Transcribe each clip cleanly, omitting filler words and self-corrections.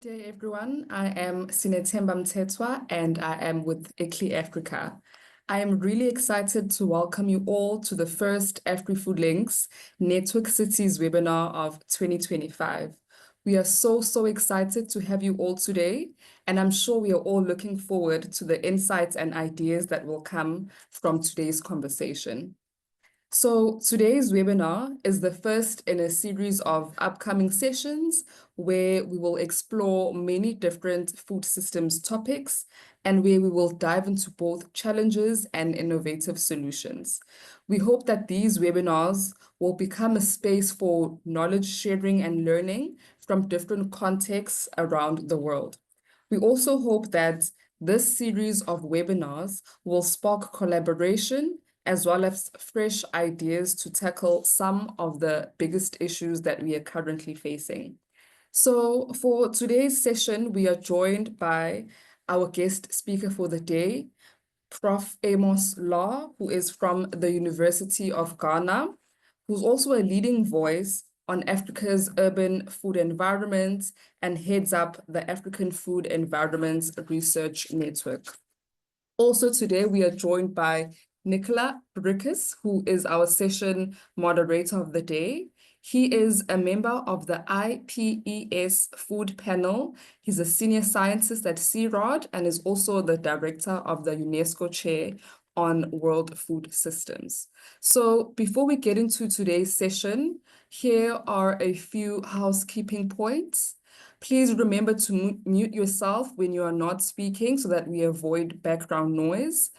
Good day, everyone. I am Sinethemba Mthethwa, and I am with ICLI Africa. I am really excited to welcome you all to the first AfriFood Links Network Cities webinar of 2025. We are so excited to have you all today, and I'm sure we are all looking forward to the insights and ideas that will come from today's conversation. So today's webinar is the first in a series of upcoming sessions where we will explore many different food systems topics and where we will dive into both challenges and innovative solutions. We hope that these webinars will become a space for knowledge sharing and learning from different contexts around the world. We also hope that this series of webinars will spark collaboration as well as fresh ideas to tackle some of the biggest issues that we are currently facing. So for today's session, we are joined by our guest speaker for the day, Prof. Amos Law, who is from the University of Ghana, who's also a leading voice on Africa's urban food environment and heads up the African Food Environment Research Network. Also today, we are joined by Nicola Brickus, who is our session moderator of the day. He is a member of the IPES Food Panel. He's a senior scientist at CROD and is also the director of the UNESCO Chair on World Food Systems. So before we get into today's session, here are a few housekeeping points. Please remember to mute yourself when you are not speaking so that we avoid background noise.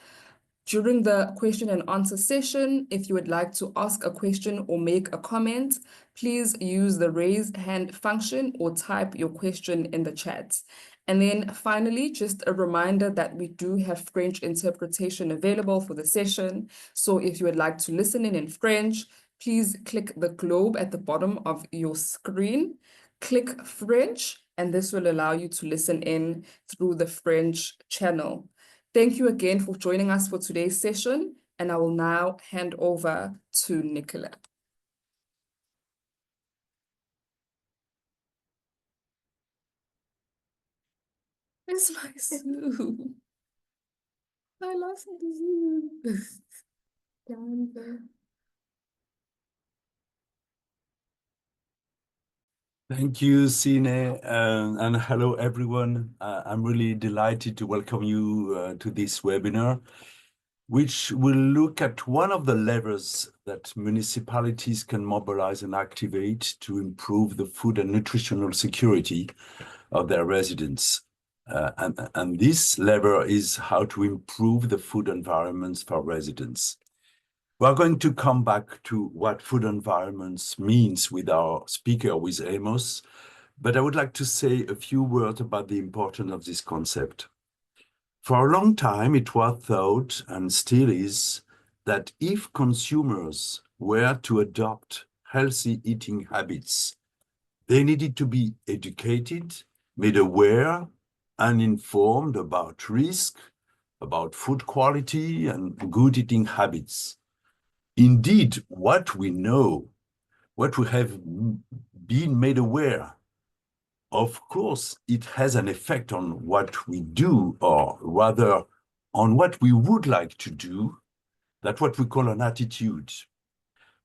During the question and answer session, if you would like to ask a question or make a comment, please use the raise hand function or type your question in the chat. And then finally, just a reminder that we do have French interpretation available for the session. So if you would like to listen in French, please click the globe at the bottom of your screen. Click French, and this will allow you to listen in through the French channel. Thank you again for joining us for today's session, and I will now hand over to Nicola. It's my Zoom. I lost the Zoom. Thank you, Sine, and hello, everyone. I'm really delighted to welcome you to this webinar, which will look at one of the levers that municipalities can mobilize and activate to improve the food and nutritional security of their residents. And this lever is how to improve the food environments for residents. We're going to come back to what food environments means with our speaker, with Amos, but I would like to say a few words about the importance of this concept. For a long time, it was thought, and still is, that if consumers were to adopt healthy eating habits, they needed to be educated, made aware, and informed about risk, about food quality, and good eating habits. Indeed, what we know, what we have been made aware, of course, it has an effect on what we do, or rather on what we would like to do. That's what we call an attitude.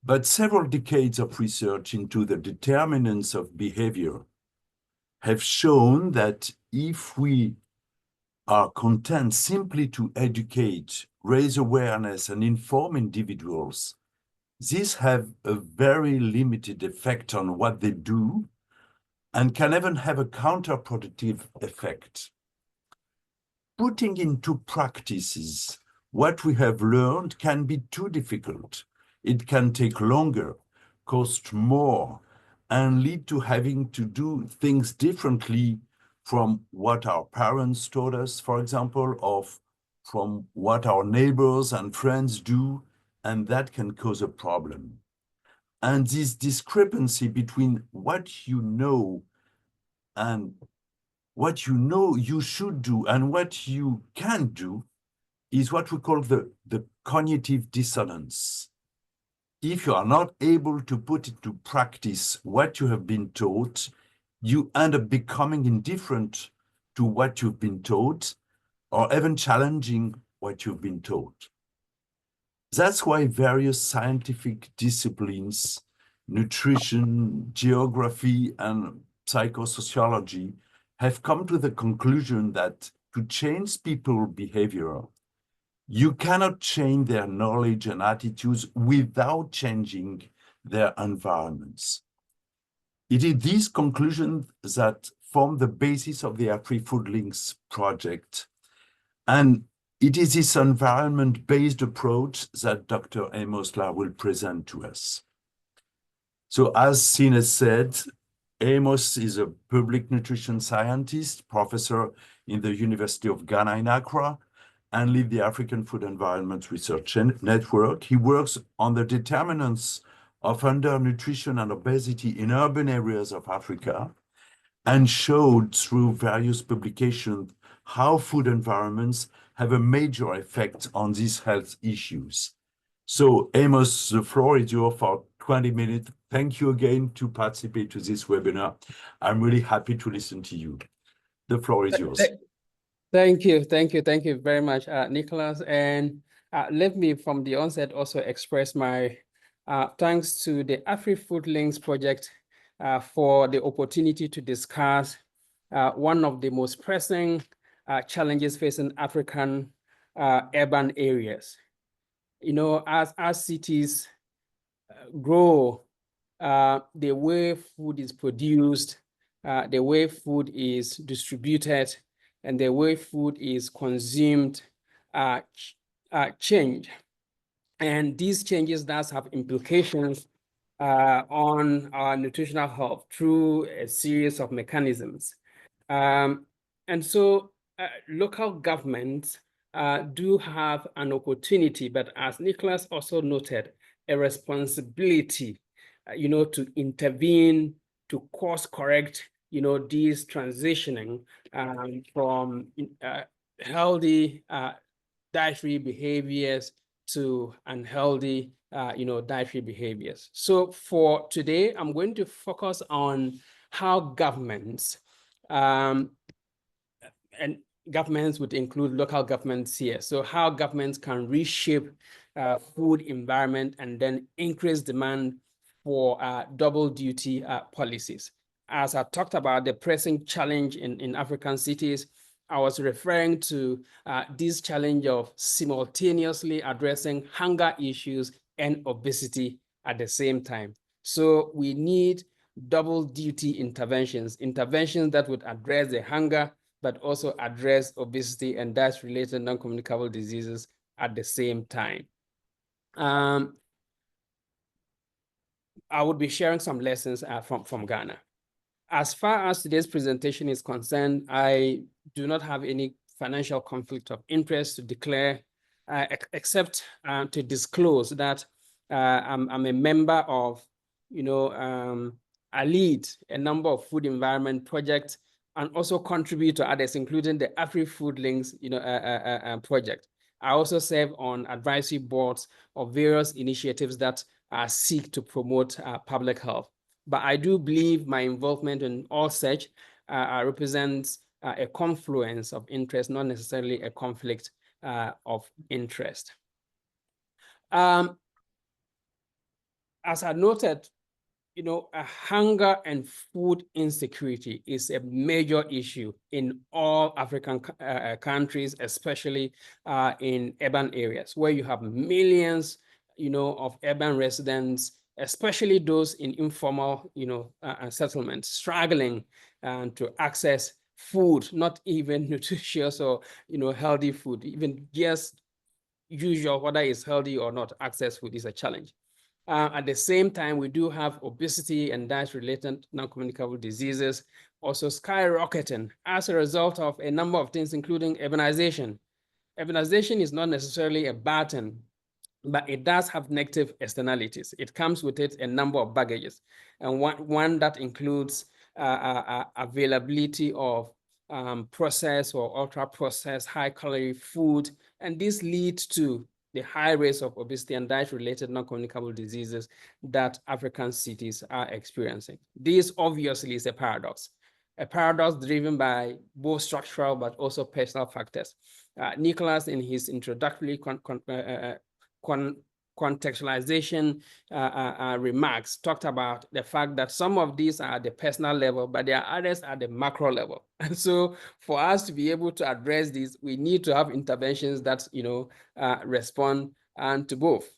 But several decades of research into the determinants of behavior have shown that if we are content simply to educate, raise awareness, and inform individuals, these have a very limited effect on what they do and can even have a counterproductive effect. Putting into practices what we have learned can be too difficult. It can take longer, cost more, and lead to having to do things differently from what our parents taught us, for example, or from what our neighbors and friends do, and that can cause a problem. And this discrepancy between what you know and what you know you should do and what you can do is what we call the cognitive dissonance. If you are not able to put into practice what you have been taught, you end up becoming indifferent to what you've been taught or even challenging what you've been taught. That's why various scientific disciplines, nutrition, geography, and psychosociology have come to the conclusion that to change people's behavior, you cannot change their knowledge and attitudes without changing their environments. It is these conclusions that form the basis of the AfriFood Links project. And it is this environment-based approach that Dr. Amos La will present to us. So as Sine said, Amos is a public nutrition scientist, professor in the University of Ghana in Accra, and lead the African Food Environment Research Network. He works on the determinants of undernutrition and obesity in urban areas of Africa, and showed through various publications how food environments have a major effect on these health issues. So Amos, the floor is yours for 20 minutes. Thank you again to participate to this webinar. I'm really happy to listen to you. The floor is yours. Thank you very much, Nicholas. And let me from the onset also express my thanks to the AfriFood Links project for the opportunity to discuss one of the most pressing challenges facing African urban areas. You know, as cities grow, the way food is produced, the way food is distributed, and the way food is consumed change. And these changes does have implications on our nutritional health through a series of mechanisms. And so local governments do have an opportunity, but as Nicholas also noted, a responsibility, you know, to intervene, to course correct, you know, these transitioning from healthy dietary behaviors to unhealthy, you know, dietary behaviors. So for today, I'm going to focus on how governments, and governments would include local governments here. So how governments can reshape food environment and then increase demand for double duty policies. As I talked about the pressing challenge in African cities, I was referring to this challenge of simultaneously addressing hunger issues and obesity at the same time. So we need double duty interventions that would address the hunger, but also address obesity and diet-related non-communicable diseases at the same time. I would be sharing some lessons from Ghana. As far as today's presentation is concerned, I do not have any financial conflict of interest to declare, except to disclose that I'm a member of, you know, I lead a number of food environment projects and also contribute to others, including the AfriFood Links, you know, project. I also serve on advisory boards of various initiatives that seek to promote public health. But I do believe my involvement in all such represents a confluence of interest, not necessarily a conflict of interest. As I noted, you know, hunger and food insecurity is a major issue in all African countries, especially in urban areas where you have millions, you know, of urban residents, especially those in informal, you know, settlements, struggling to access food, not even nutritious or, you know, healthy food, even just usual, whether it's healthy or not, access food is a challenge. At the same time, we do have obesity and diet-related non-communicable diseases also skyrocketing as a result of a number of things, including urbanization. Urbanization is not necessarily a bad thing, but it does have negative externalities. It comes with it a number of baggages, and one that includes availability of processed or ultra-processed high-calorie food, and this leads to the high rates of obesity and diet-related non-communicable diseases that African cities are experiencing. This obviously is a paradox. a paradox driven by both structural but also personal factors. Nicholas, in his introductory contextualization remarks, talked about the fact that some of these are at the personal level, but there are others at the macro level. And so for us to be able to address these, we need to have interventions that, respond to both.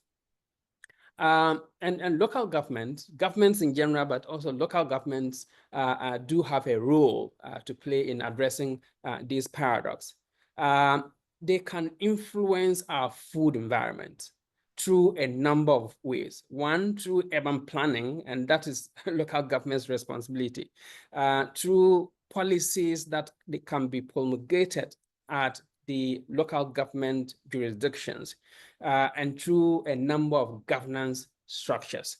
And local governments in general, but also local governments do have a role to play in addressing this paradox. They can influence our food environment through a number of ways. One, through urban planning, and that is local government's responsibility. Through policies that they can be promulgated at the local government jurisdictions, and through a number of governance structures.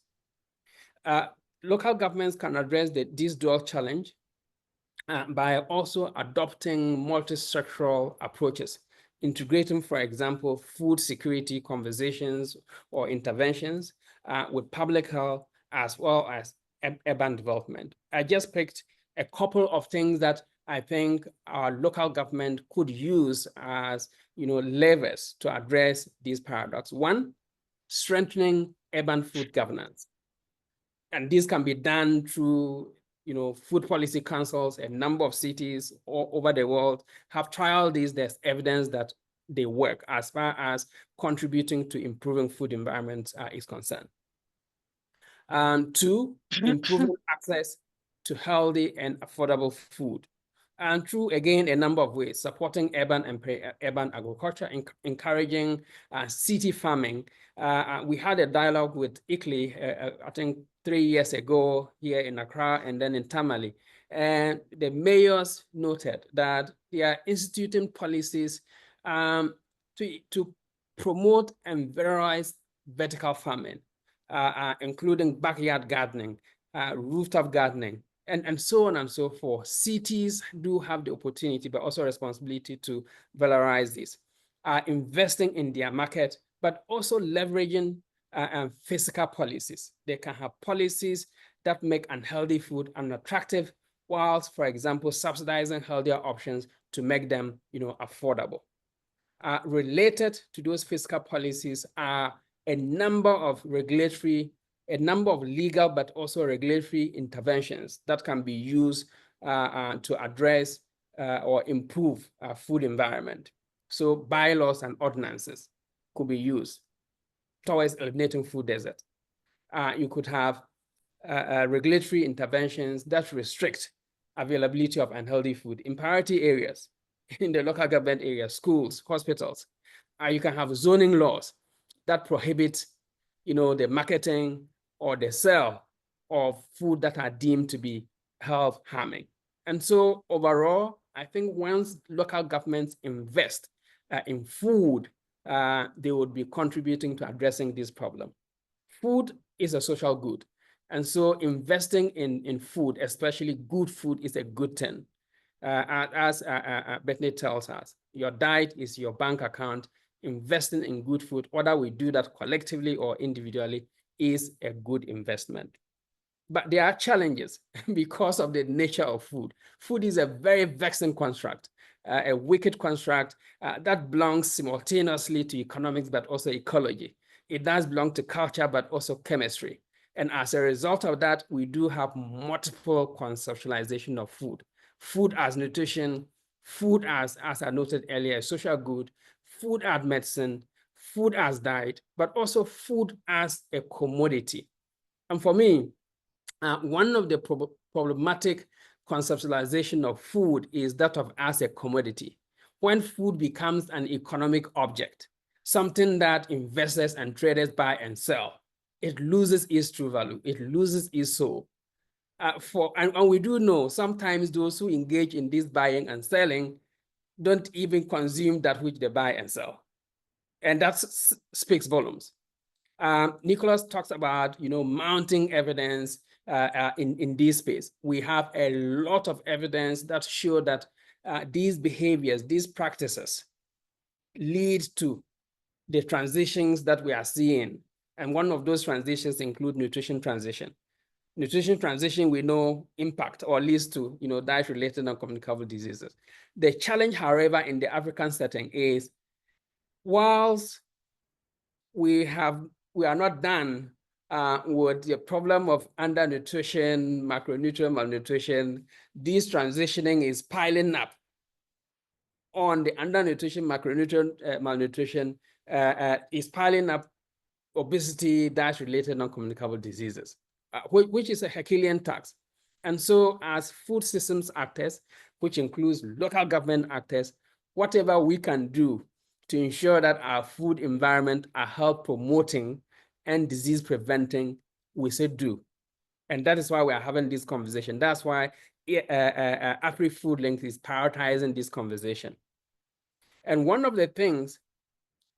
Local governments can address this dual challenge by also adopting multi-sectoral approaches, integrating, for example, food security conversations or interventions with public health as well as urban development. I just picked a couple of things that I think our local government could use as levers to address this paradox. One, strengthening urban food governance. And this can be done through food policy councils. A number of cities all over the world have trialed these. There's evidence that they work as far as contributing to improving food environments is concerned. Two, improving access to healthy and affordable food. And through, again, a number of ways, supporting urban and urban agriculture, encouraging city farming. We had a dialogue with ICLEI, I think 3 years ago here in Accra and then in Tamale. And the mayors noted that they are instituting policies to promote and valorize vertical farming, including backyard gardening, rooftop gardening, and so on and so forth. Cities do have the opportunity, but also responsibility to valorize this, investing in their market, but also leveraging physical policies. They can have policies that make unhealthy food unattractive, whilst, for example, subsidizing healthier options to make them, affordable. Related to those fiscal policies are a number of legal, but also regulatory interventions that can be used to address or improve food environment. So bylaws and ordinances could be used towards eliminating food desert. You could have regulatory interventions that restrict availability of unhealthy food in priority areas, in the local government area, schools, hospitals. You can have zoning laws that prohibit, the marketing or the sale of food that are deemed to be health harming. And so overall, I think once local governments invest in food, they would be contributing to addressing this problem. Food is a social good. And so investing in food, especially good food, is a good thing. As Bethany tells us, your diet is your bank account. Investing in good food, whether we do that collectively or individually, is a good investment. But there are challenges because of the nature of food. Food is a very vexing construct, a wicked construct that belongs simultaneously to economics, but also ecology. It does belong to culture, but also chemistry. And as a result of that, we do have multiple conceptualization of food. Food as nutrition, food as I noted earlier, a social good, food as medicine, food as diet, but also food as a commodity. And for me, one of the problematic conceptualization of food is that of as a commodity. When food becomes an economic object, something that investors and traders buy and sell, it loses its true value, it loses its soul. And we do know sometimes those who engage in this buying and selling don't even consume that which they buy and sell. And that speaks volumes. Nicholas talks about, mounting evidence in this space. We have a lot of evidence that show that these behaviors, these practices lead to the transitions that we are seeing. And one of those transitions include nutrition transition. Nutrition transition, we know, impact or leads to, diet-related non-communicable diseases. The challenge, however, in the African setting is, whilst we are not done with the problem of undernutrition, macronutrient malnutrition, this transitioning is piling up on the undernutrition, macronutrient malnutrition is piling up obesity, diet-related non-communicable diseases, which is a Herculean task. And so as food systems actors, which includes local government actors, whatever we can do to ensure that our food environment are health promoting and disease preventing, we say do. And that is why we are having this conversation. That's why Afri-Food Link is prioritizing this conversation. And one of the things,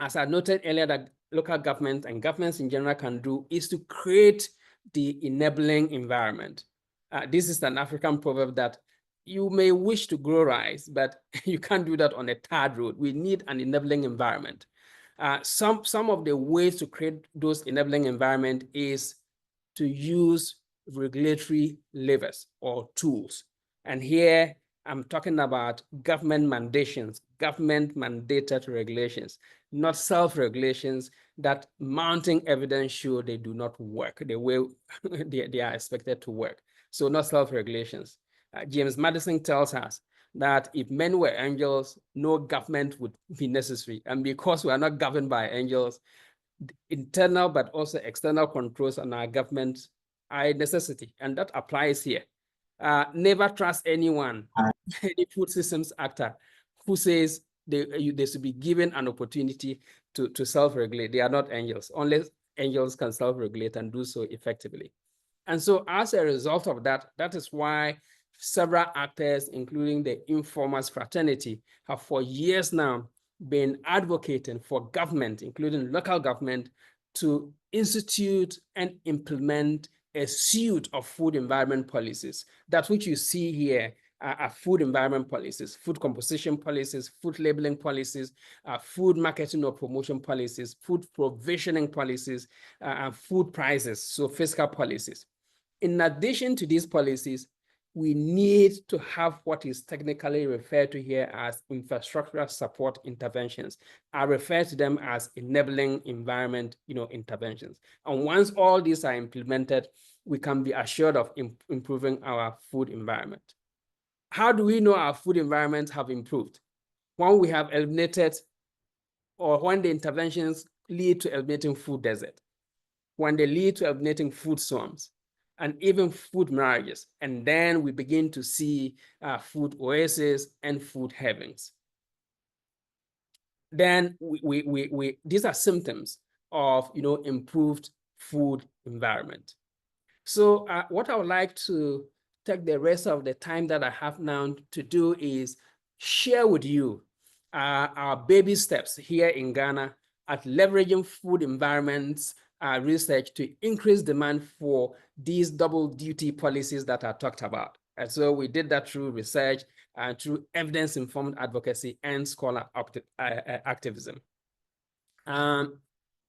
as I noted earlier, that local governments and governments in general can do is to create the enabling environment. This is an African proverb that you may wish to grow rice, but you can't do that on a tarred road. We need an enabling environment. Some of the ways to create those enabling environment is to use regulatory levers or tools. And here I'm talking about government mandations, government mandated regulations, not self-regulations that mounting evidence show they do not work the way they are expected to work. So not self-regulations. James Madison tells us that if men were angels, no government would be necessary. And because we are not governed by angels, internal but also external controls on our government are a necessity, and that applies here. Never trust anyone, any food systems actor who says they should be given an opportunity to self-regulate. They are not angels. Only angels can self-regulate and do so effectively. And so as a result of that, that is why several actors, including the Informers fraternity, have for years now been advocating for government, including local government, to institute and implement a suite of food environment policies. That which you see here are food environment policies, food composition policies, food labeling policies, food marketing or promotion policies, food provisioning policies, and food prices, so fiscal policies. In addition to these policies, we need to have what is technically referred to here as infrastructural support interventions. I refer to them as enabling environment, interventions. And once all these are implemented, we can be assured of improving our food environment. How do we know our food environments have improved? When we have eliminated, or when the interventions lead to eliminating food desert, when they lead to eliminating food swamps, and even food marriages. And then we begin to see food oases and food heavens. Then these are symptoms of improved food environment. So what I would like to take the rest of the time that I have now to do is share with you our baby steps here in Ghana at leveraging food environments research to increase demand for these double duty policies that I talked about. And so we did that through research and through evidence-informed advocacy and scholar activism.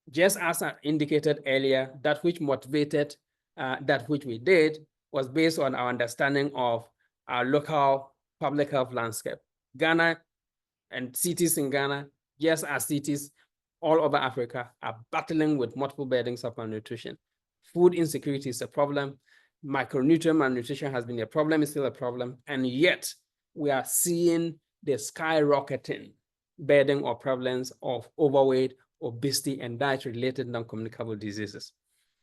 Just as I indicated earlier, that which motivated that which we did was based on our understanding of our local public health landscape. Ghana and cities in Ghana, just as cities all over Africa, are battling with multiple burdens of malnutrition. Food insecurity is a problem. Micronutrient malnutrition has been a problem, it's still a problem. And yet we are seeing the skyrocketing burden or prevalence of overweight, obesity, and diet-related non-communicable diseases.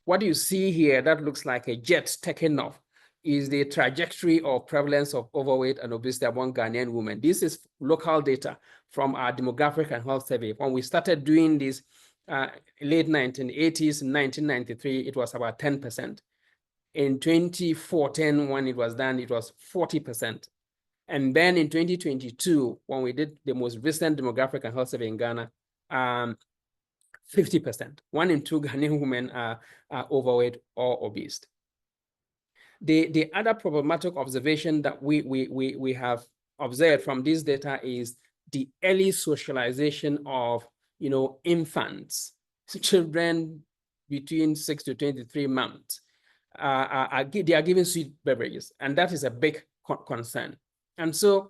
What you see here that looks like a jet taking off is the trajectory of prevalence of overweight and obesity among Ghanaian women. This is local data from our demographic and health survey. When we started doing this late 1980s, 1993, it was about 10%. In 2014, when it was done, it was 40%. And then in 2022, when we did the most recent demographic and health survey in Ghana, 50%. 1 in 2 Ghanaian women are overweight or obese. The other problematic observation that we have observed from this data is the early socialization of infants, children between 6 to 23 months. they are giving sweet beverages, and that is a big concern. And so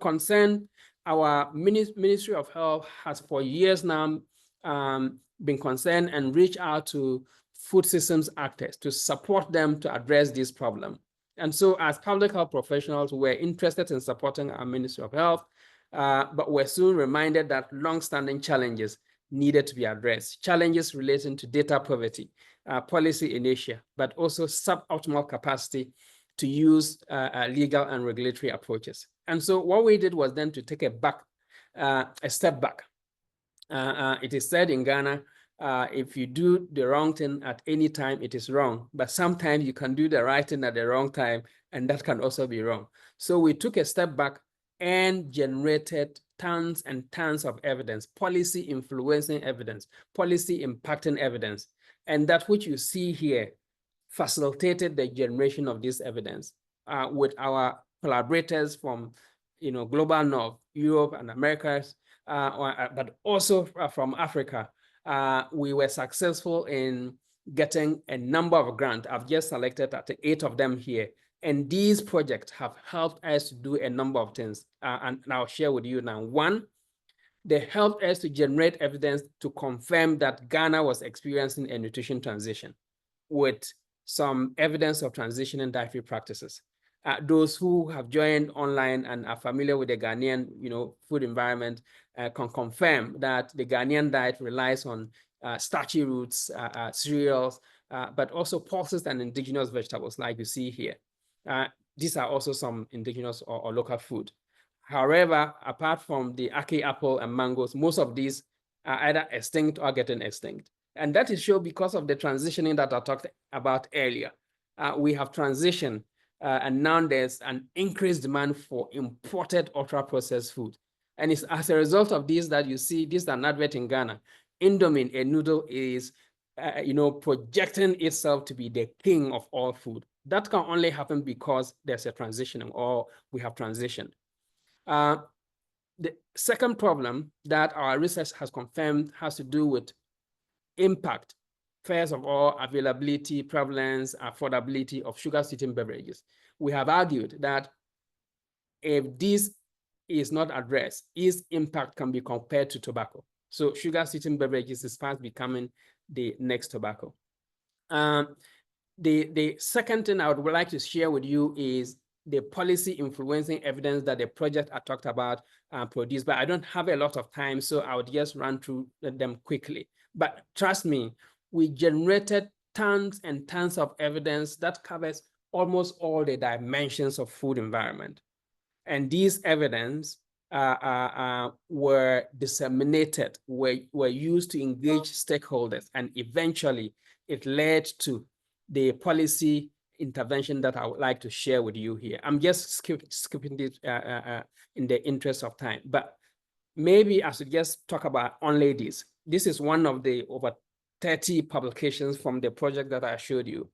our Ministry of Health has for years now been concerned and reached out to food systems actors to support them to address this problem. And so as public health professionals, we're interested in supporting our Ministry of Health, but we're soon reminded that long-standing challenges needed to be addressed. Challenges relating to data poverty, policy inertia, but also suboptimal capacity to use legal and regulatory approaches. And so what we did was then to take a step back. It is said in Ghana, if you do the wrong thing at any time, it is wrong. But sometimes you can do the right thing at the wrong time, and that can also be wrong. So we took a step back and generated tons and tons of evidence, policy influencing evidence, policy impacting evidence. And that which you see here facilitated the generation of this evidence with our collaborators from Global North, Europe and Americas, but also from Africa. We were successful in getting a number of grants. I've just selected 8 of them here. And these projects have helped us to do a number of things. And I'll share with you now. One, they helped us to generate evidence to confirm that Ghana was experiencing a nutrition transition with some evidence of transition in dietary practices. Those who have joined online and are familiar with the Ghanaian food environment can confirm that the Ghanaian diet relies on starchy roots, cereals, but also pulses and indigenous vegetables like you see here. These are also some indigenous or local food. However, apart from the ackee apple and mangoes, most of these are either extinct or getting extinct. And that is shown because of the transitioning that I talked about earlier. We have transitioned, and now there's an increased demand for imported ultra-processed food. And it's as a result of this that you see, this is an advert in Ghana. Indomie, a noodle, is projecting itself to be the king of all food. That can only happen because there's a transitioning, or we have transitioned. The second problem that our research has confirmed has to do with impact. First of all, availability, prevalence, affordability of sugar-sweetened beverages. We have argued that if this is not addressed, its impact can be compared to tobacco. So sugar-sweetened beverages is fast becoming the next tobacco. The second thing I would like to share with you is the policy influencing evidence that the project I talked about produced, but I don't have a lot of time, so I would just run through them quickly. But trust me, we generated tons and tons of evidence that covers almost all the dimensions of food environment. And these evidence were disseminated, were used to engage stakeholders, and eventually it led to the policy intervention that I would like to share with you here. I'm just skipping this in the interest of time, but maybe I should just talk about only this. This is one of the over 30 publications from the project that I showed you.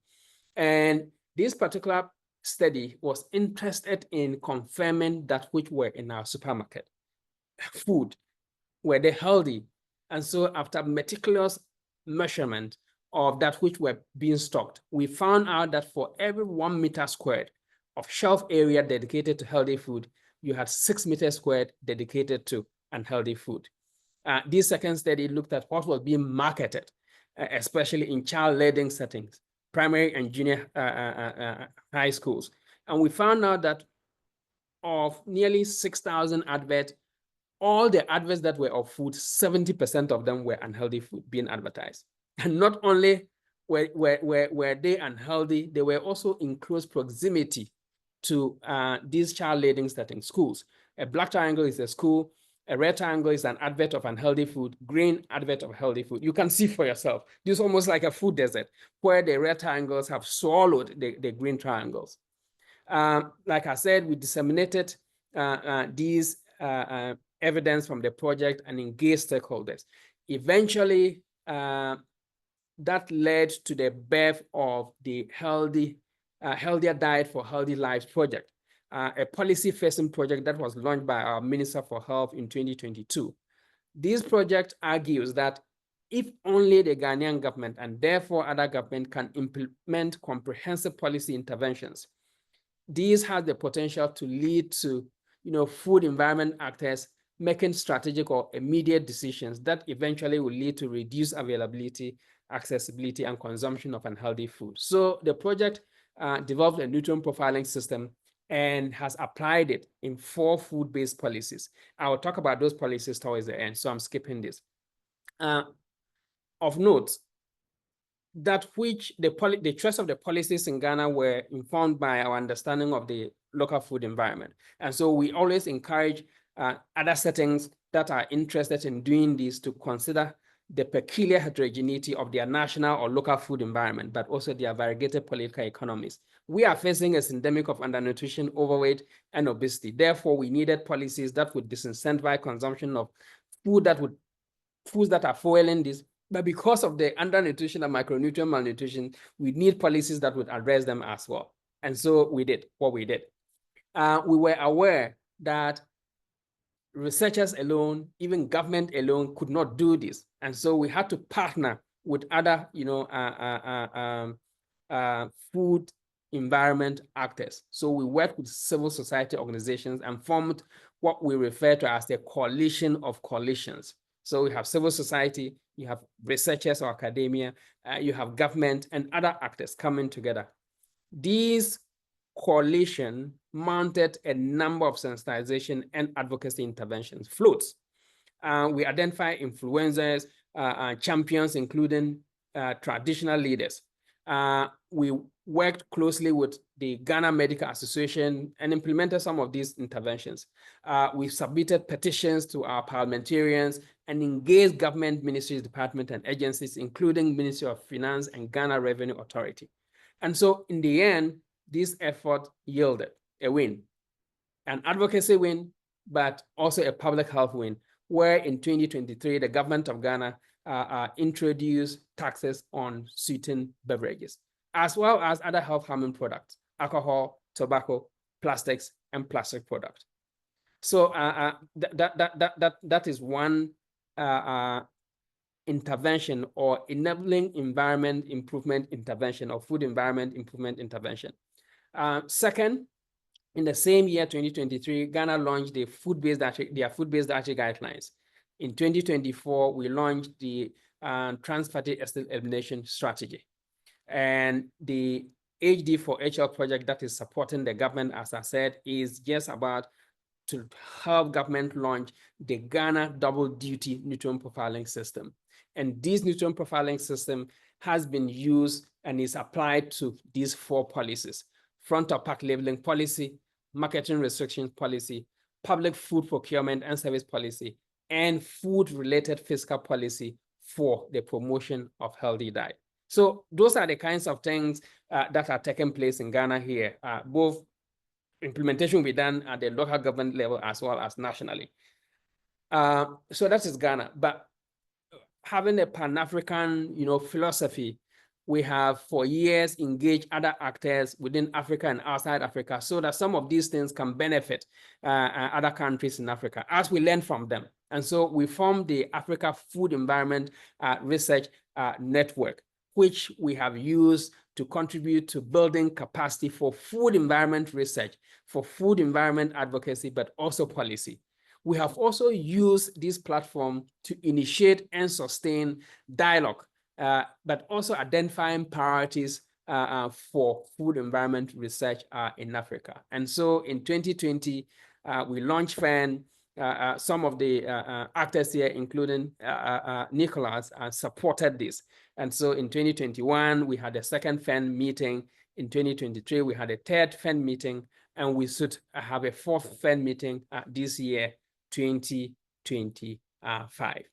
And this particular study was interested in confirming that which were in our supermarket. Food, were they healthy? And so after meticulous measurement of that which were being stocked, we found out that for every 1 meter squared of shelf area dedicated to healthy food, you had 6 meters squared dedicated to unhealthy food. This second study looked at what was being marketed, especially in child learning settings, primary and junior high schools. And we found out that of nearly 6,000 adverts, all the adverts that were of food, 70% of them were unhealthy food being advertised. And not only were they unhealthy, they were also in close proximity to these child learning settings, schools. A black triangle is a school, a red triangle is an advert of unhealthy food, green advert of healthy food. You can see for yourself. This is almost like a food desert where the red triangles have swallowed the green triangles. Like I said, we disseminated these evidence from the project and engaged stakeholders. Eventually, that led to the birth of the Healthier Diet for Healthy Lives project, a policy-facing project that was launched by our Minister for Health in 2022. This project argues that if only the Ghanaian government and therefore other government can implement comprehensive policy interventions, these have the potential to lead to, food environment actors making strategic or immediate decisions that eventually will lead to reduced availability, accessibility, and consumption of unhealthy food. So the project developed a nutrient profiling system and has applied it in 4 food-based policies. I will talk about those policies towards the end, so I'm skipping this. Of note, that which the choice of the policies in Ghana were informed by our understanding of the local food environment. And so we always encourage other settings that are interested in doing this to consider the peculiar heterogeneity of their national or local food environment, but also their variegated political economies. We are facing a syndemic of undernutrition, overweight, and obesity. Therefore, we needed policies that would disincentivize consumption of foods that are fueling this. But because of the undernutrition and micronutrient malnutrition, we need policies that would address them as well. And so we did what we did. We were aware that researchers alone, even government alone, could not do this. And so we had to partner with other, food environment actors. So we worked with civil society organizations and formed what we refer to as the coalition of coalitions. So we have civil society, you have researchers or academia, you have government and other actors coming together. These coalition mounted a number of sensitization and advocacy interventions, floats. We identify influencers, champions, including traditional leaders. We worked closely with the Ghana Medical Association and implemented some of these interventions. We submitted petitions to our parliamentarians and engaged government ministries, departments, and agencies, including Ministry of Finance and Ghana Revenue Authority. And so in the end, this effort yielded a win, an advocacy win, but also a public health win, where in 2023, the government of Ghana introduced taxes on sweetened beverages, as well as other health-harming products, alcohol, tobacco, plastics, and plastic products. So that is one intervention or enabling environment improvement intervention or food environment improvement intervention. Second, in the same year, 2023, Ghana launched their food-based dietary guidelines. In 2024, we launched the trans fatty acid elimination strategy. And the HD4HL project that is supporting the government, as I said, is just about to help government launch the Ghana double duty nutrient profiling system. And this nutrient profiling system has been used and is applied to these 4 policies: front of pack labeling policy, marketing restrictions policy, public food procurement and service policy, and food-related fiscal policy for the promotion of healthy diet. So those are the kinds of things that are taking place in Ghana here. Both implementation will be done at the local government level as well as nationally. So that is Ghana. But having a Pan-African, philosophy, we have for years engaged other actors within Africa and outside Africa so that some of these things can benefit other countries in Africa as we learn from them. And so we formed the Africa Food Environment Research Network, which we have used to contribute to building capacity for food environment research, for food environment advocacy, but also policy. We have also used this platform to initiate and sustain dialogue, but also identifying priorities for food environment research in Africa. And so in 2020, we launched FEN. Some of the actors here, including Nicholas, supported this. And so in 2021, we had a second FEN meeting. In 2023, we had a third FEN meeting, and we should have a 4th FEN meeting this year, 2025.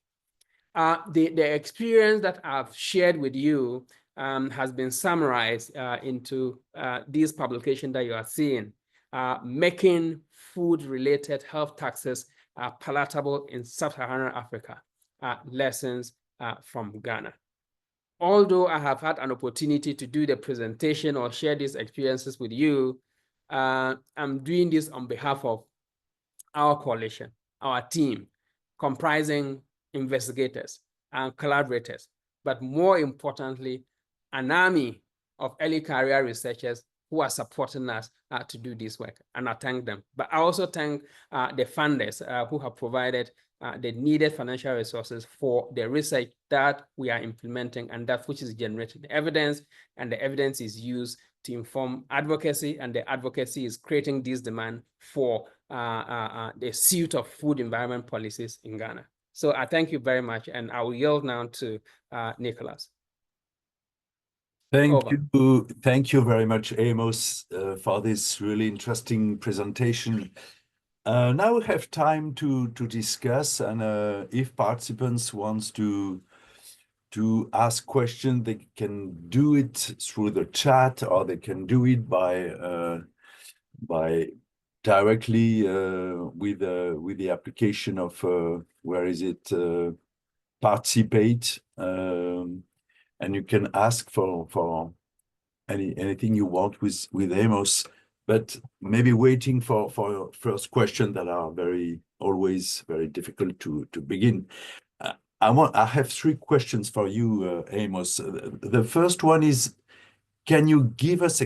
The experience that I've shared with you has been summarized into this publication that you are seeing, making food-related health taxes palatable in sub-Saharan Africa, lessons from Ghana. Although I have had an opportunity to do the presentation or share these experiences with you, I'm doing this on behalf of our coalition, our team, comprising investigators, collaborators, but more importantly, an army of early career researchers who are supporting us to do this work, and I thank them. But I also thank the funders who have provided the needed financial resources for the research that we are implementing, and that which is generating evidence, and the evidence is used to inform advocacy, and the advocacy is creating this demand for the suite of food environment policies in Ghana. So I thank you very much, and I will yield now to Nicholas. Thank you very much, Amos, for this really interesting presentation. Now we have time to discuss, and if participants want to ask questions, they can do it through the chat, or they can do it by directly with the application of where is it, participate, and you can ask for anything you want with Amos, but maybe waiting for your first question that are always very difficult to begin. I have 3 questions for you, Amos. The first one is, can you give us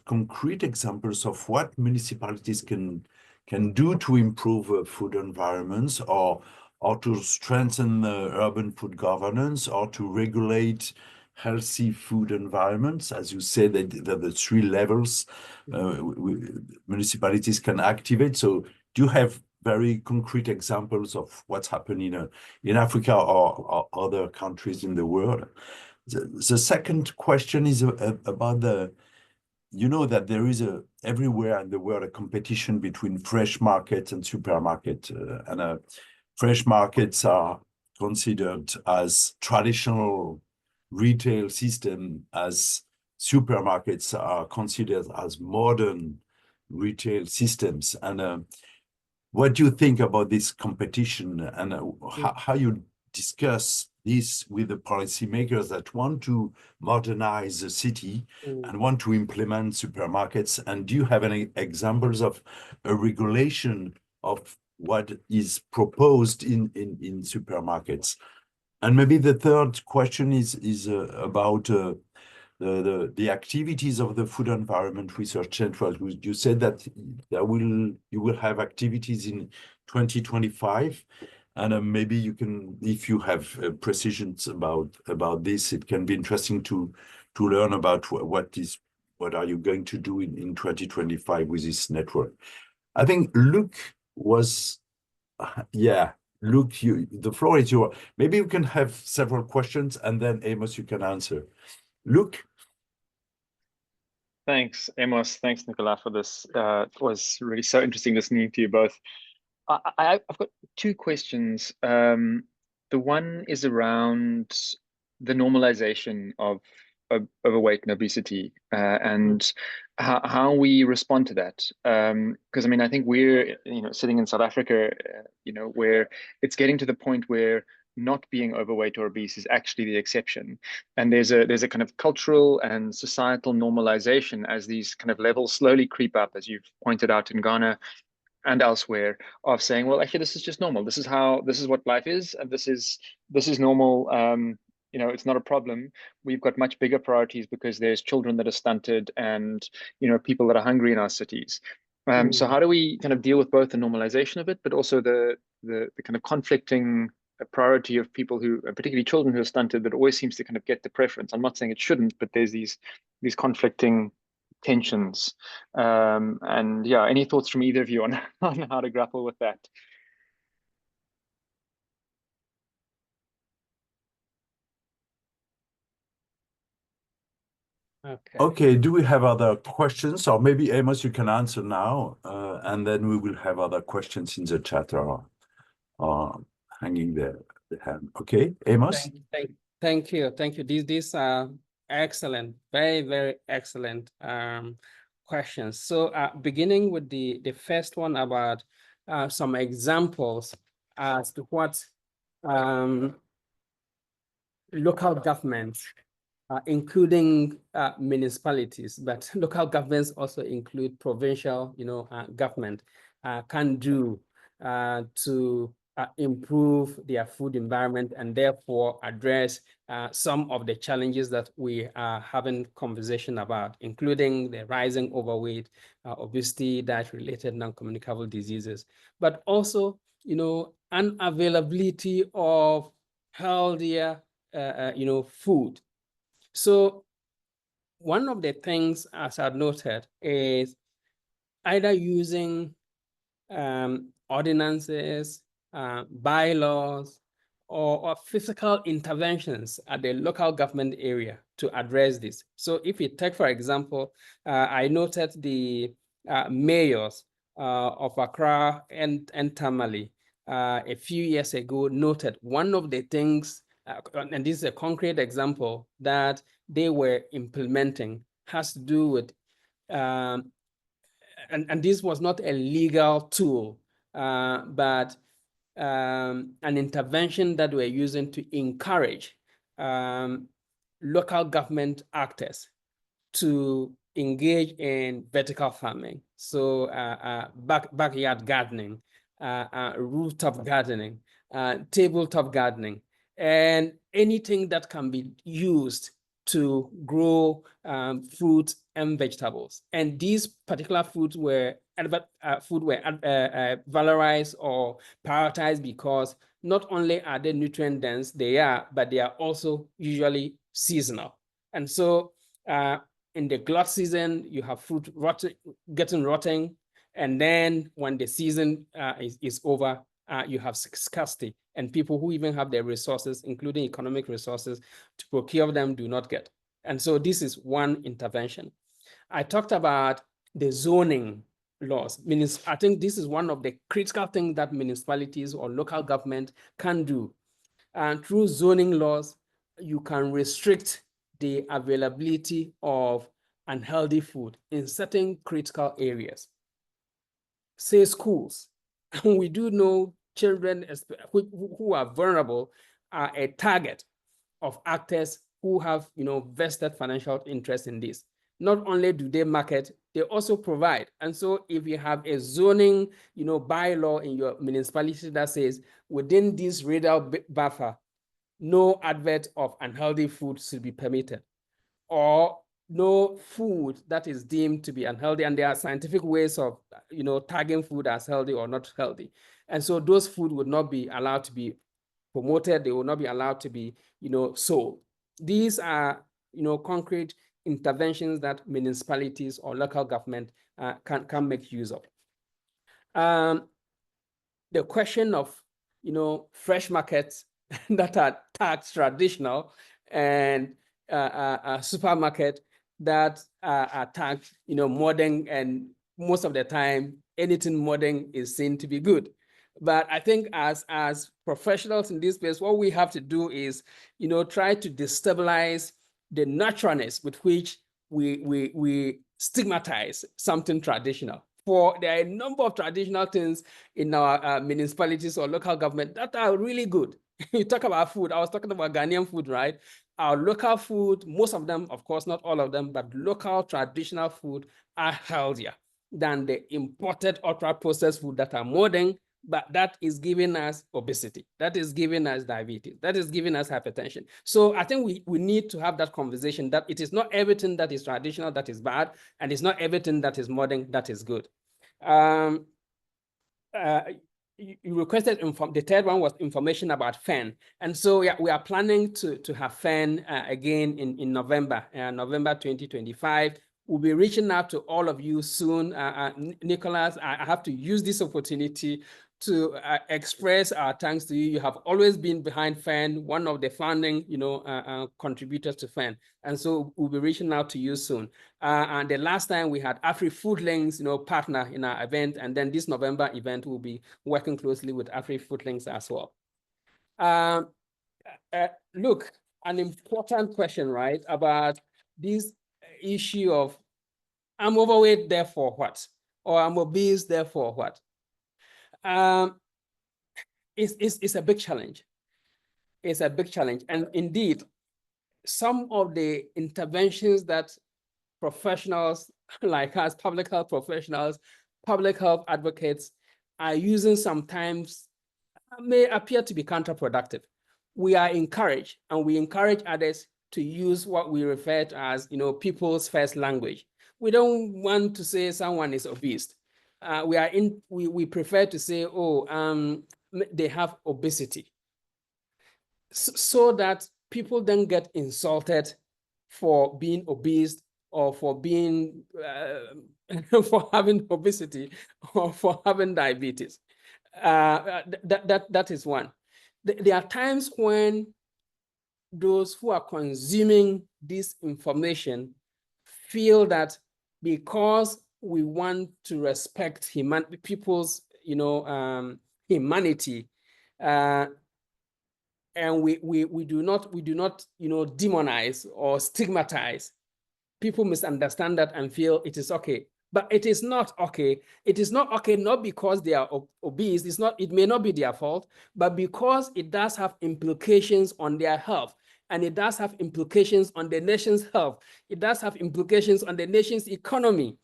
concrete examples of what municipalities can do to improve food environments, or to strengthen urban food governance, or to regulate healthy food environments? As you said, that the 3 levels municipalities can activate. So do you have very concrete examples of what's happening in Africa or other countries in the world? The second question is about you know that there is everywhere in the world a competition between fresh markets and supermarket, and fresh markets are considered as traditional retail system, as supermarkets are considered as modern retail systems. And what do you think about this competition, and how you discuss this with the policymakers that want to modernize the city and want to implement supermarkets? And do you have any examples of a regulation of what is proposed in supermarkets? And maybe the third question is about the activities of the Food Environment Research Central. You said that you will have activities in 2025, and maybe you can, if you have precisions about this, it can be interesting to learn about what are you going to do in 2025 with this network. I think Luke was, Luke, the floor is yours. Maybe you can have several questions, and then Amos, you can answer. Luke. Thanks, Amos. Thanks, Nicolas, for this. It was really so interesting listening to you both. I've got 2 questions. The one is around the normalization of overweight and obesity, and how we respond to that. Because I mean, I think we're sitting in South Africa, where it's getting to the point where not being overweight or obese is actually the exception, and there's a kind of cultural and societal normalization as these kind of levels slowly creep up, as you've pointed out in Ghana and elsewhere, of saying, well, actually, this is just normal. This is what life is, and this is normal. It's not a problem. We've got much bigger priorities because there's children that are stunted and people that are hungry in our cities. So how do we kind of deal with both the normalization of it, but also the kind of conflicting priority of people who, particularly children who are stunted, that always seems to kind of get the preference? I'm not saying it shouldn't, but there's these conflicting tensions. And yeah, any thoughts from either of you on how to grapple with that? Okay, do we have other questions? Or maybe Amos, you can answer now, and then we will have other questions in the chat or hanging the hand. Okay, Amos? Thank you. These are excellent, very, very excellent questions. So beginning with the first one about some examples as to what local governments, including municipalities, but local governments also include provincial, government, can do to improve their food environment and therefore address some of the challenges that we are having conversation about, including the rising overweight, obesity, diet-related non-communicable diseases, but also, unavailability of healthier, food. So one of the things, as I've noted, is either using ordinances, bylaws, or physical interventions at the local government area to address this. So if you take, for example, I noted the mayors of Accra and Tamale a few years ago noted one of the things, and this is a concrete example, that they were implementing has to do with and this was not a legal tool, but an intervention that we're using to encourage local government actors to engage in vertical farming. So backyard gardening, rooftop gardening, tabletop gardening, and anything that can be used to grow fruits and vegetables. And these particular foods were valorized or prioritized because not only are they nutrient dense, but they are also usually seasonal. And so in the glut season, you have fruit getting rotten. And then when the season is over, you have scarcity, and people who even have their resources, including economic resources, to procure them do not get. And so this is one intervention. I talked about the zoning laws. I think this is one of the critical things that municipalities or local government can do. And through zoning laws, you can restrict the availability of unhealthy food in certain critical areas. Say schools. We do know children who are vulnerable are a target of actors who have vested financial interest in this. Not only do they market, they also provide. And so if you have a zoning bylaw in your municipality that says within this radial buffer, no advert of unhealthy food should be permitted, or no food that is deemed to be unhealthy, and there are scientific ways of tagging food as healthy or not healthy, and so those food would not be allowed to be promoted. They will not be allowed to be sold. These are concrete interventions that municipalities or local government can make use of. The question of fresh markets that are tagged traditional and a supermarket that are tagged modern, and most of the time anything modern is seen to be good. But I think as professionals in this space, what we have to do is try to destabilize the naturalness with which we stigmatize something traditional. For there are a number of traditional things in our municipalities or local government that are really good. You talk about food. I was talking about Ghanaian food, right? Our local food, most of them, of course, not all of them, but local traditional food are healthier than the imported ultra-processed food that are modern, but that is giving us obesity. That is giving us diabetes. That is giving us hypertension. So I think we need to have that conversation that it is not everything that is traditional that is bad, and it's not everything that is modern that is good. You requested the third one was information about FEN. And so yeah, we are planning to have FEN again in November, November 2025. We'll be reaching out to all of you soon. Nicholas, I have to use this opportunity to express our thanks to you. You have always been behind FEN, one of the founding, contributors to FEN. And so we'll be reaching out to you soon. And the last time we had Afri-Food Links, partner in our event. And then this November event, we'll be working closely with Afri-Food Links as well. Look, an important question, right, about this issue of I'm overweight, therefore what? Or I'm obese, therefore what? It's a big challenge. It's a big challenge. And indeed, some of the interventions that professionals like us, public health professionals, public health advocates are using sometimes may appear to be counterproductive. We are encouraged, and we encourage others to use what we refer to as, people's first language. We don't want to say someone is obese. We prefer to say, they have obesity, so that people don't get insulted for being obese, or for being for having obesity, or for having diabetes. That is one. There are times when those who are consuming this information feel that because we want to respect people's humanity, and we do not demonize or stigmatize, people misunderstand that and feel it is okay. But it is not okay. It is not okay, not because they are obese. It may not be their fault, but because it does have implications on their health, and it does have implications on the nation's health. It does have implications on the nation's economy.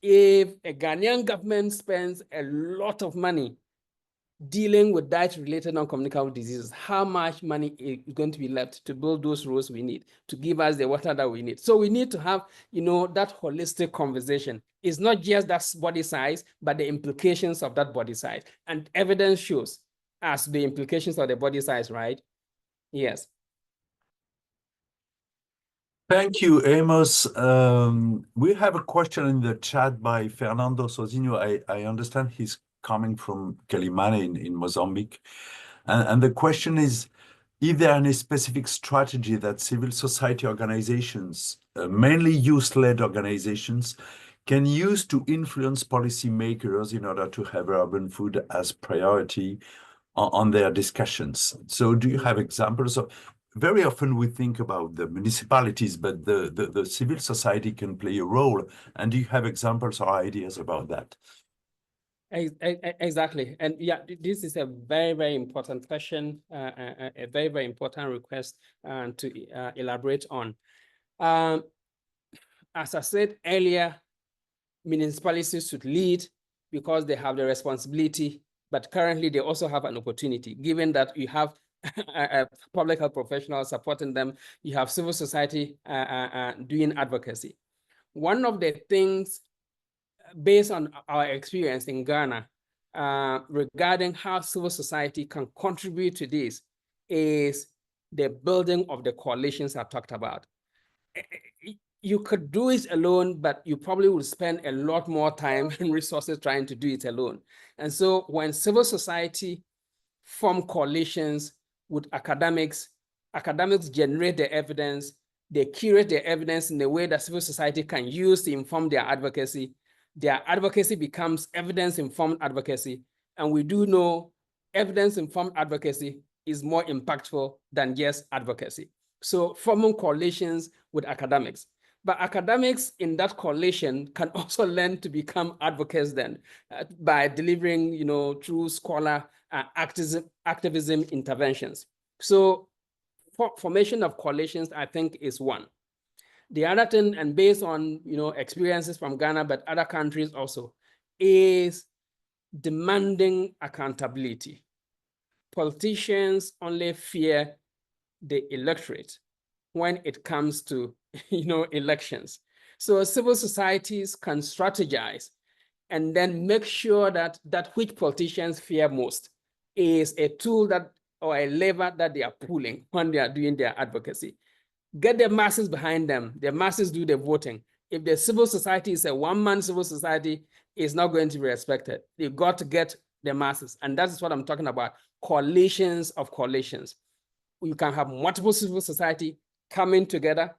If a Ghanaian government spends a lot of money dealing with diet-related non-communicable diseases, how much money is going to be left to build those roads we need, to give us the water that we need? So we need to have, that holistic conversation. It's not just that body size, but the implications of that body size. And evidence shows us the implications of the body size, right? Yes. Thank you, Amos. We have a question in the chat by Fernando Sozinho. I understand he's coming from Quelimane in Mozambique. And the question is there any specific strategy that civil society organizations, mainly youth-led organizations, can use to influence policymakers in order to have urban food as priority on their discussions? So do you have examples of? Very often we think about the municipalities, but the civil society can play a role. And do you have examples or ideas about that? Exactly. And yeah, this is a very, very important question, a very, very important request to elaborate on. As I said earlier, municipalities should lead because they have the responsibility, but currently they also have an opportunity, given that you have public health professionals supporting them, you have civil society doing advocacy. One of the things, based on our experience in Ghana, regarding how civil society can contribute to this, is the building of the coalitions I talked about. You could do it alone, but you probably will spend a lot more time and resources trying to do it alone. And so when civil society form coalitions with academics generate the evidence, they curate the evidence in the way that civil society can use to inform their advocacy. Their advocacy becomes evidence-informed advocacy. And we do know evidence-informed advocacy is more impactful than just advocacy. So forming coalitions with academics. But academics in that coalition can also learn to become advocates then by delivering, true scholar activism interventions. So formation of coalitions, I think, is one. The other thing, and based on experiences from Ghana, but other countries also, is demanding accountability. Politicians only fear the electorate when it comes to elections. So civil societies can strategize and then make sure that which politicians fear most is a tool that, or a lever that they are pulling when they are doing their advocacy. Get the masses behind them. The masses do the voting. If the civil society is a one-man civil society, it's not going to be respected. You've got to get the masses. And that's what I'm talking about, coalitions of coalitions. You can have multiple civil society coming together.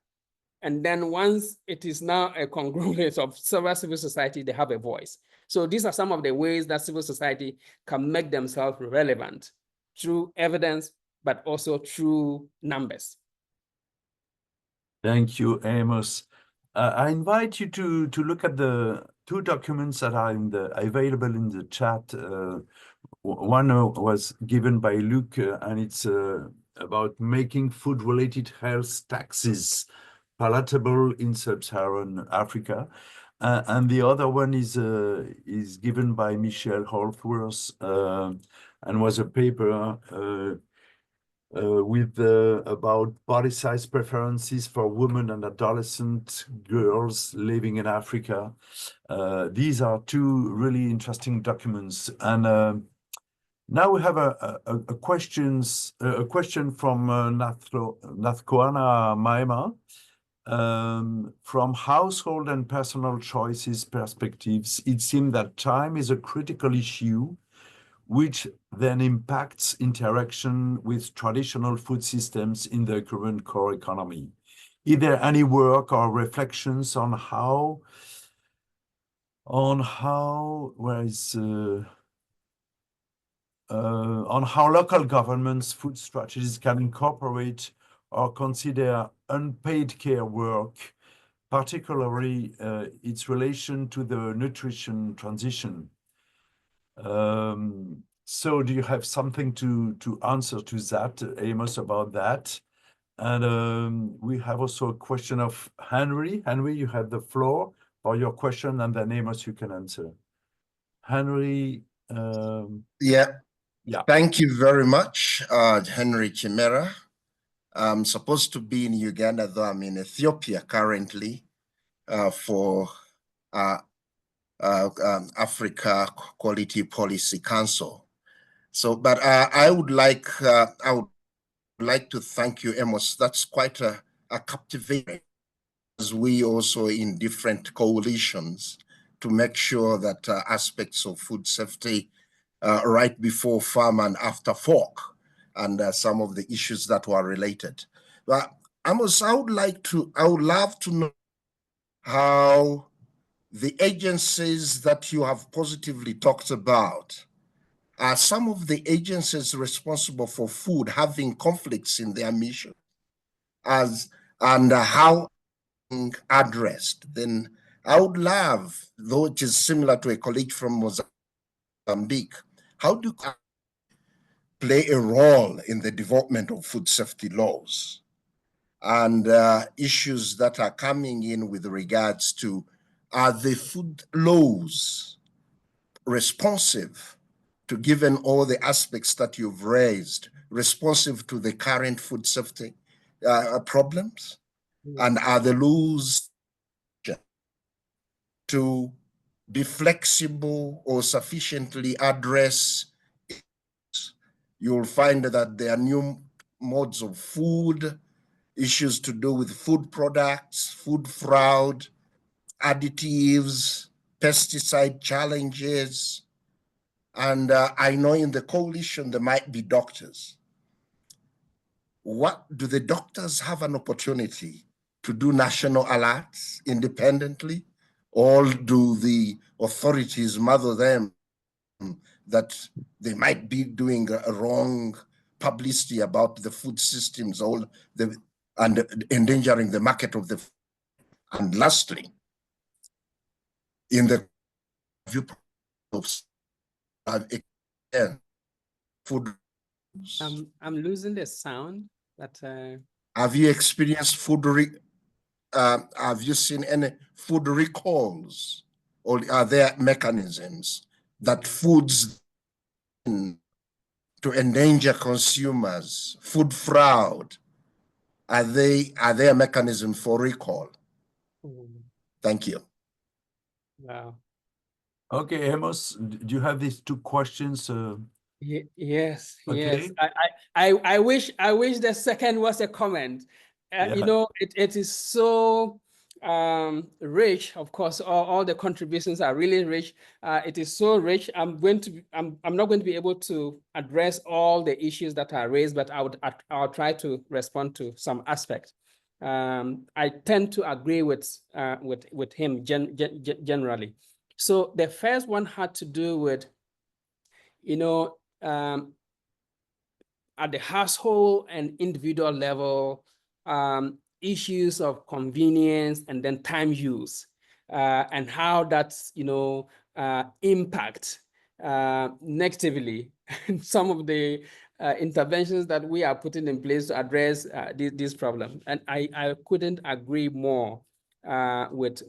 And then once it is now a conglomerate of several civil society, they have a voice. So these are some of the ways that civil society can make themselves relevant through evidence, but also through numbers. Thank you, Amos. I invite you to look at the two documents that are available in the chat. One was given by Luc, and it's about making food-related health taxes palatable in sub-Saharan Africa. And the other one is given by Michelle Holsworth, and was a paper with about body size preferences for women and adolescent girls living in Africa. These are two really interesting documents. And now we have a question from Nathkoana Maema. From household and personal choices perspectives, it seems that time is a critical issue, which then impacts interaction with traditional food systems in the current core economy. Is there any work or reflections on how local governments' food strategies can incorporate or consider unpaid care work, particularly its relation to the nutrition transition? So do you have something to answer to that, Amos, about that? And we have also a question of Henry. Henry, you have the floor for your question, and then Amos, you can answer. Henry. Yeah. Yeah. Thank you very much, Henry Chimera. I'm supposed to be in Uganda, though I'm in Ethiopia currently for Africa Quality Policy Council. So, but I would like to thank you, Amos. That's quite a captivating, as we also in different coalitions to make sure that aspects of food safety right before farm and after fork, and some of the issues that were related. But Amos, I would love to know how the agencies that you have positively talked about are some of the agencies responsible for food having conflicts in their mission, and how addressed. Then I would love, though it is similar to a colleague from Mozambique, how do you play a role in the development of food safety laws and issues that are coming in with regards to, are the food laws responsive to, given all the aspects that you've raised, responsive to the current food safety problems? And are the laws to be flexible or sufficiently address? You'll find that there are new modes of food, issues to do with food products, food fraud, additives, pesticide challenges. And I know in the coalition there might be doctors. What do the doctors have an opportunity to do national alerts independently, or do the authorities mother them that they might be doing a wrong publicity about the food systems and endangering the market of the food? And lastly, in the viewpoint of food, I'm losing the sound. But have you experienced have you seen any food recalls, or are there mechanisms that foods to endanger consumers, food fraud? Are there a mechanism for recall? Thank you. Wow. Okay, Amos, do you have these two questions? Yes, Okay. yes. I wish the second was a comment. Yeah. You know, it is so rich. Of course, all the contributions are really rich. It is so rich. I'm not going to be able to address all the issues that are raised, but I'll try to respond to some aspects. I tend to agree with him generally. So the first one had to do with, you know, at the household and individual level, issues of convenience and then time use, and how that's, you know, impact negatively some of the interventions that we are putting in place to address this problem. And I couldn't agree more with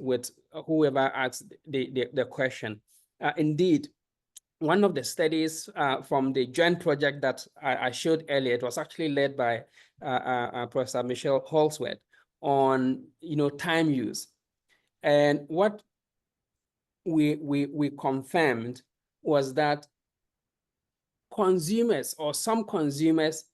whoever asked the question. Indeed, one of the studies from the joint project that I showed earlier, it was actually led by Professor Michelle Holsworth on time use. And what we confirmed was that consumers, or some consumers,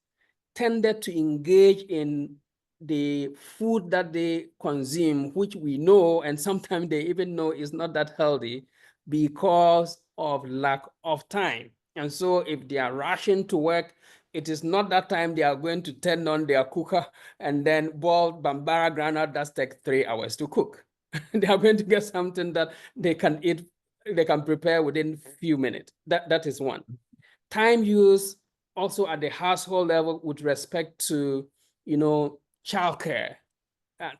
tended to engage in the food that they consume, which we know, and sometimes they even know is not that healthy, because of lack of time. And so if they are rushing to work, it is not that time they are going to turn on their cooker and then boil Bambara groundnut that takes 3 hours to cook. They are going to get something that they can eat, they can prepare within a few minutes. That is one. Time use also at the household level with respect to, childcare,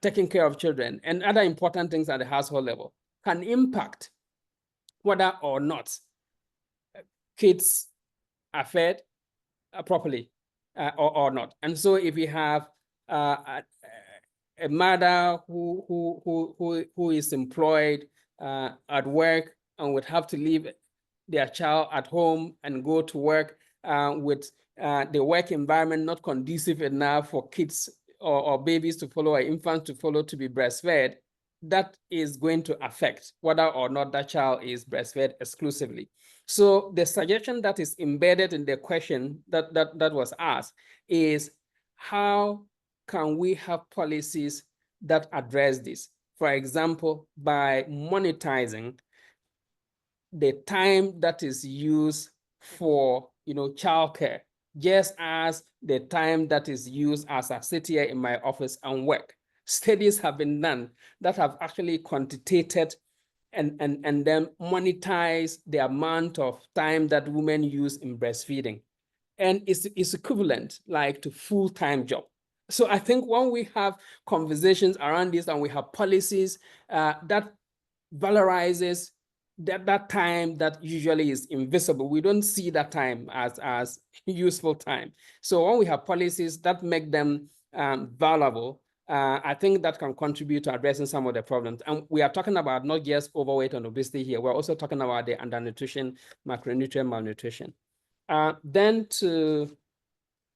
taking care of children, and other important things at the household level can impact whether or not kids are fed properly or not. And so if you have a mother who is employed at work and would have to leave their child at home and go to work with the work environment not conducive enough for kids or babies to follow, or infants to follow, to be breastfed, that is going to affect whether or not that child is breastfed exclusively. So the suggestion that is embedded in the question that was asked is, how can we have policies that address this? For example, by monetizing the time that is used for childcare, just as the time that is used as I sit here in my office and work. Studies have been done that have actually quantitated and then monetize the amount of time that women use in breastfeeding. And it's equivalent like to full-time job. So I think when we have conversations around this and we have policies that valorizes that time that usually is invisible, we don't see that time as useful time. So when we have policies that make them valuable, I think that can contribute to addressing some of the problems. And we are talking about not just overweight and obesity here, we're also talking about the undernutrition, macronutrient malnutrition. Then to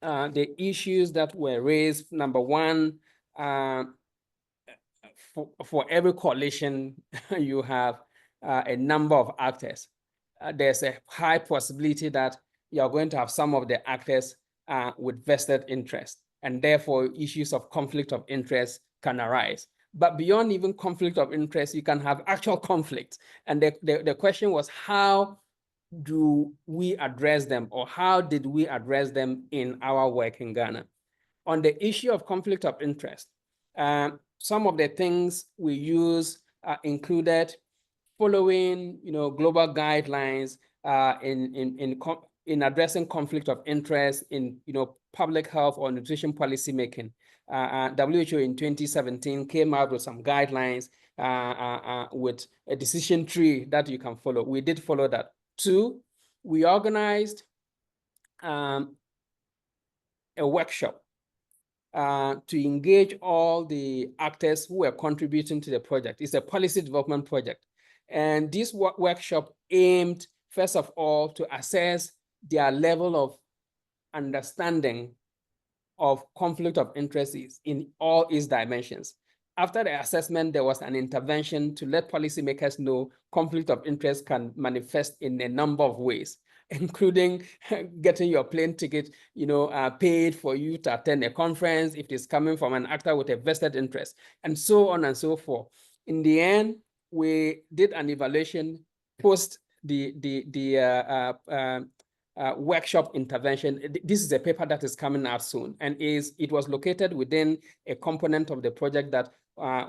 the issues that were raised, number one, for every coalition, you have a number of actors. There's a high possibility that you're going to have some of the actors with vested interest, and therefore issues of conflict of interest can arise. But beyond even conflict of interest, you can have actual conflict. And the question was, how do we address them, or how did we address them in our work in Ghana? On the issue of conflict of interest, some of the things we use included following, global guidelines in addressing conflict of interest in, public health or nutrition policy making. WHO in 2017 came out with some guidelines with a decision tree that you can follow. We did follow that. Two, we organized a workshop to engage all the actors who are contributing to the project. It's a policy development project. And this workshop aimed, first of all, to assess their level of understanding of conflict of interest in all its dimensions. After the assessment, there was an intervention to let policymakers know conflict of interest can manifest in a number of ways, including getting your plane ticket, paid for you to attend a conference if it's coming from an actor with a vested interest, and so on and so forth. In the end, we did an evaluation post the workshop intervention. This is a paper that is coming out soon, and it was located within a component of the project that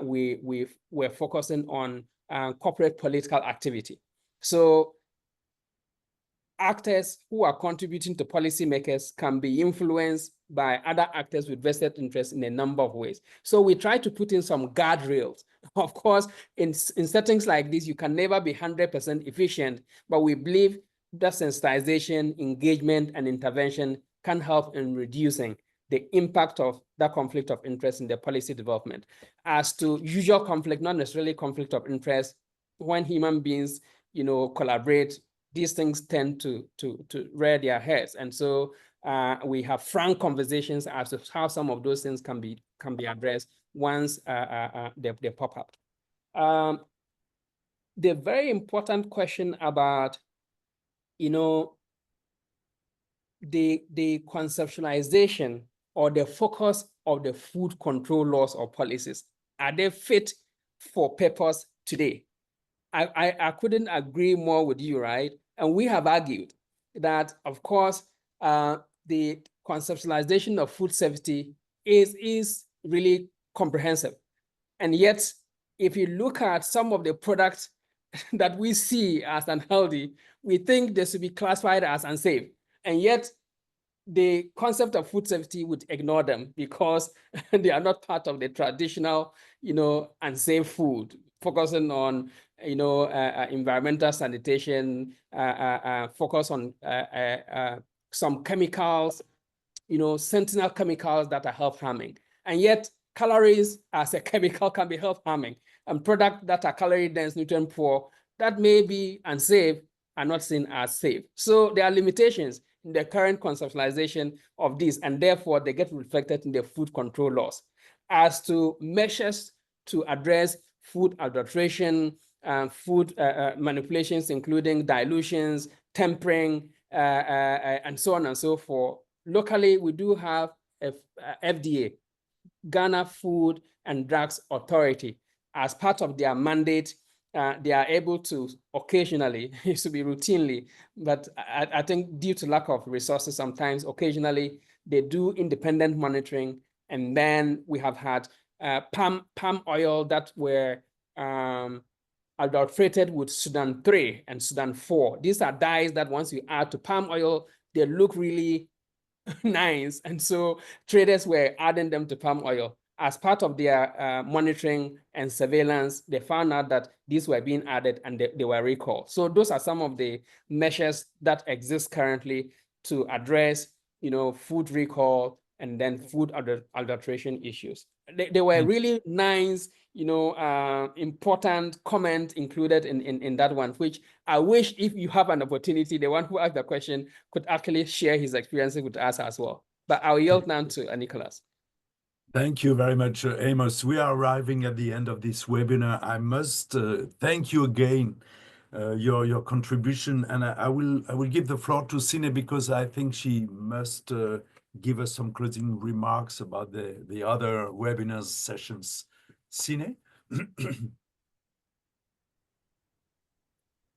we were focusing on corporate political activity. So actors who are contributing to policymakers can be influenced by other actors with vested interests in a number of ways. So we try to put in some guardrails. Of course, in settings like this, you can never be 100% efficient, but we believe that sensitization, engagement, and intervention can help in reducing the impact of that conflict of interest in the policy development. As to usual conflict, not necessarily conflict of interest, when human beings, collaborate, these things tend to rear their heads. And so we have frank conversations as to how some of those things can be addressed once they pop up. The very important question about, you know, the conceptualization or the focus of the food control laws or policies, are they fit for purpose today? I couldn't agree more with you, right? And we have argued that, of course, the conceptualization of food safety is really comprehensive. And yet, if you look at some of the products that we see as unhealthy, we think they should be classified as unsafe. And yet, the concept of food safety would ignore them because they are not part of the traditional, unsafe food, focusing on, environmental sanitation, focus on some chemicals, sentinel chemicals that are health harming. And yet, calories as a chemical can be health harming. And products that are calorie dense, nutrient poor, that may be unsafe, are not seen as safe. So there are limitations in the current conceptualization of this, and therefore they get reflected in the food control laws. As to measures to address food adulteration, food manipulations, including dilutions, tempering, and so on and so forth, locally we do have FDA, Ghana Food and Drugs Authority. As part of their mandate, they are able to occasionally, it used to be routinely, but I think due to lack of resources, sometimes occasionally they do independent monitoring. And then we have had palm oil that were adulterated with Sudan 3 and Sudan 4. These are dyes that once you add to palm oil, they look really nice. And so traders were adding them to palm oil. As part of their monitoring and surveillance, they found out that these were being added and they were recalled. So those are some of the measures that exist currently to address, food recall and then food adulteration issues. They were really nice, important comment included in that one, which I wish, if you have an opportunity, the one who asked the question could actually share his experiences with us as well. But I'll yield now to Nicholas. Thank you very much, Amos. We are arriving at the end of this webinar. I must thank you again, your contribution, and I will give the floor to Sine because I think she must give us some closing remarks about the other webinars sessions. Sine?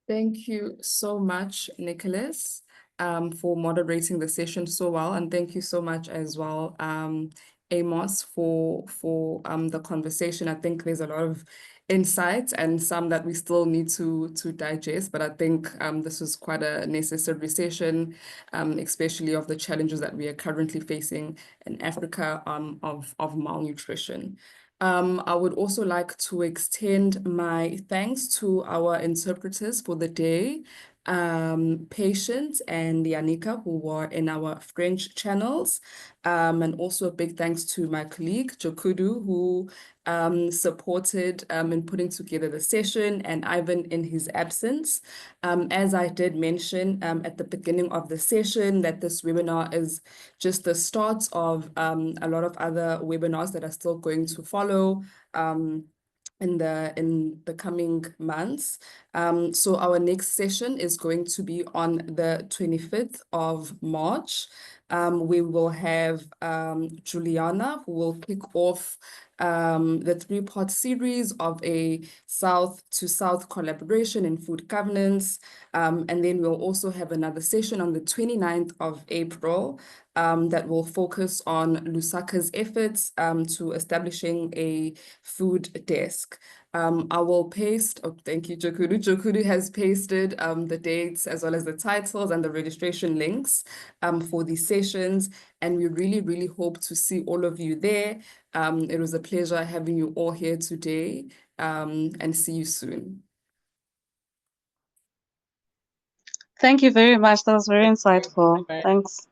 Thank you so much, Nicholas, for moderating the session so well, and thank you so much as well, Amos, for the conversation. I think there's a lot of insights and some that we still need to digest, but I think this was quite a necessary session, especially of the challenges that we are currently facing in Africa of malnutrition. I would also like to extend my thanks to our interpreters for the day, Patience and Yanika, who were in our French channels, and also a big thanks to my colleague, Jokudu, who supported in putting together the session, and Ivan in his absence. As I did mention at the beginning of the session, that this webinar is just the start of a lot of other webinars that are still going to follow in the coming months. So our next session is going to be on the 25th of March. We will have Juliana, who will kick off the three-part series of a South-to-South collaboration in food governance. And then we'll also have another session on the 29th of April that will focus on Lusaka's efforts to establishing a food desk. I will paste, thank you, Jokudu. Jokudu has pasted the dates as well as the titles and the registration links for these sessions. And we really, really hope to see all of you there. It was a pleasure having you all here today, and see you soon. Thank you very much. That was very insightful. Thanks.